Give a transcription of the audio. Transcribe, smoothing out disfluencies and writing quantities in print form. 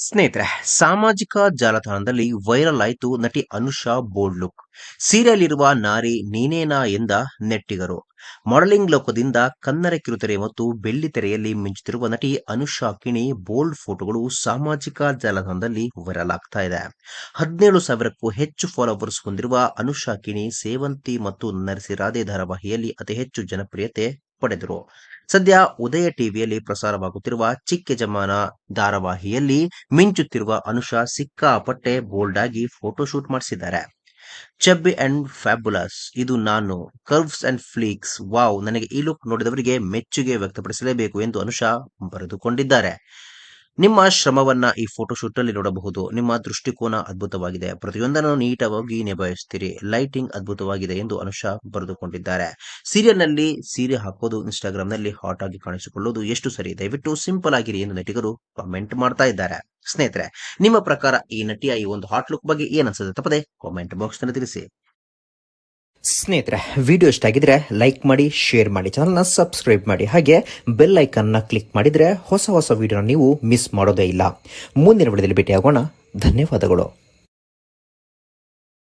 ಸ್ನೇಹಿತರೆ, ಸಾಮಾಜಿಕ ಜಾಲತಾಣದಲ್ಲಿ ವೈರಲ್ ಆಯಿತು ನಟಿ ಅನುಷಾ ಬೋಲ್ಡ್ ಲುಕ್. ಸೀರಿಯಲ್ ಇರುವ ನಾರಿ ನೀನೇನಾ ಎಂದ ನೆಟ್ಟಿಗರು. ಮಾಡೆಲಿಂಗ್ ಲೋಕದಿಂದ ಕನ್ನಡ ಕಿರುತೆರೆ ಮತ್ತು ಬೆಳ್ಳಿತೆರೆಯಲ್ಲಿ ಮಿಂಚುತ್ತಿರುವ ನಟಿ ಅನುಷಾ ಕಿಣಿ ಬೋಲ್ಡ್ ಫೋಟೋಗಳು ಸಾಮಾಜಿಕ ಜಾಲತಾಣದಲ್ಲಿ ವೈರಲ್ ಆಗ್ತಾ ಇದೆ. 17,000ಕ್ಕೂ ಹೆಚ್ಚು ಫಾಲೋವರ್ಸ್ ಹೊಂದಿರುವ ಅನುಷಾ ಕಿಣಿ ಸೇವಂತಿ ಮತ್ತು ನರಸಿ ರಾಧೆ ಧಾರಾವಾಹಿಯಲ್ಲಿ ಅತಿ ಹೆಚ್ಚು ಜನಪ್ರಿಯತೆ ಪಡೆದರು. ಸದ್ಯ ಉದಯ ಟಿವಿಯಲ್ಲಿ ಪ್ರಸಾರವಾಗುತ್ತಿರುವ ಚಿಕ್ಕ ಯಜಮಾನ ಧಾರಾವಾಹಿಯಲ್ಲಿ ಮಿಂಚುತ್ತಿರುವ ಅನುಷಾ ಸಿಕ್ಕಾಪಟ್ಟೆ ಬೋಲ್ಡ್ ಆಗಿ ಫೋಟೋ ಶೂಟ್ ಮಾಡಿಸಿದ್ದಾರೆ. ಚಬ್ಬಿ ಅಂಡ್ ಫ್ಯಾಬುಲಸ್, ಇದು ನಾನು, ಕರ್ವ್ಸ್ ಅಂಡ್ ಫ್ಲೀಕ್ಸ್, ವಾವ್, ನನಗೆ ಈ ಲುಕ್ ನೋಡಿದವರಿಗೆ ಮೆಚ್ಚುಗೆ ವ್ಯಕ್ತಪಡಿಸಲೇಬೇಕು ಎಂದು ಅನುಷಾ ಬರೆದುಕೊಂಡಿದ್ದಾರೆ. ನಿಮ್ಮ ಶ್ರಮವನ್ನ ಈ ಫೋಟೋಶೂಟ್ ನಲ್ಲಿ ನೋಡಬಹುದು. ನಿಮ್ಮ ದೃಷ್ಟಿಕೋನ ಅದ್ಭುತವಾಗಿದೆ, ಪ್ರತಿಯೊಂದನ್ನು ನೀಟಾಗಿ ನಿಭಾಯಿಸುತ್ತೀರಿ, ಲೈಟಿಂಗ್ ಅದ್ಭುತವಾಗಿದೆ ಎಂದು ಅನುಷಾ ಬರೆದುಕೊಂಡಿದ್ದಾರೆ. ಸೀರಿಯಲ್ ನಲ್ಲಿ ಸೀರೆ ಹಾಕೋದು ಇನ್ಸ್ಟಾಗ್ರಾಮ್ ನಲ್ಲಿ ಹಾಟ್ ಆಗಿ ಕಾಣಿಸಿಕೊಳ್ಳುವುದು ಎಷ್ಟು ಸರಿ? ದಯವಿಟ್ಟು ಸಿಂಪಲ್ ಆಗಿರಿ ಎಂದು ನಟಿಗರು ಕಾಮೆಂಟ್ ಮಾಡ್ತಾ ಇದ್ದಾರೆ. ಸ್ನೇಹಿತರೆ, ನಿಮ್ಮ ಪ್ರಕಾರ ಈ ನಟಿಯ ಈ ಒಂದು ಹಾಟ್ ಲುಕ್ ಬಗ್ಗೆ ಏನ್ ಅನ್ಸುತ್ತೆ? ತಪ್ಪದೆ ಕಾಮೆಂಟ್ ಬಾಕ್ಸ್ ನಲ್ಲಿ ತಿಳಿಸಿ. ಸ್ನೇಹಿತರೆ, ವಿಡಿಯೋ ಇಷ್ಟ ಆಗಿದ್ರೆ ಲೈಕ್ ಮಾಡಿ, ಶೇರ್ ಮಾಡಿ, ಚಾನಲ್ನ ಸಬ್ಸ್ಕ್ರೈಬ್ ಮಾಡಿ, ಹಾಗೆ ಬೆಲ್ ಐಕನ್ನ ಕ್ಲಿಕ್ ಮಾಡಿದ್ರೆ ಹೊಸ ವಿಡಿಯೋನ ನೀವು ಮಿಸ್ ಮಾಡೋದೇ ಇಲ್ಲ. ಮುಂದಿನ ವಿಡಿಯೋದಲ್ಲಿ ಭೇಟಿಯಾಗೋಣ. ಧನ್ಯವಾದಗಳು.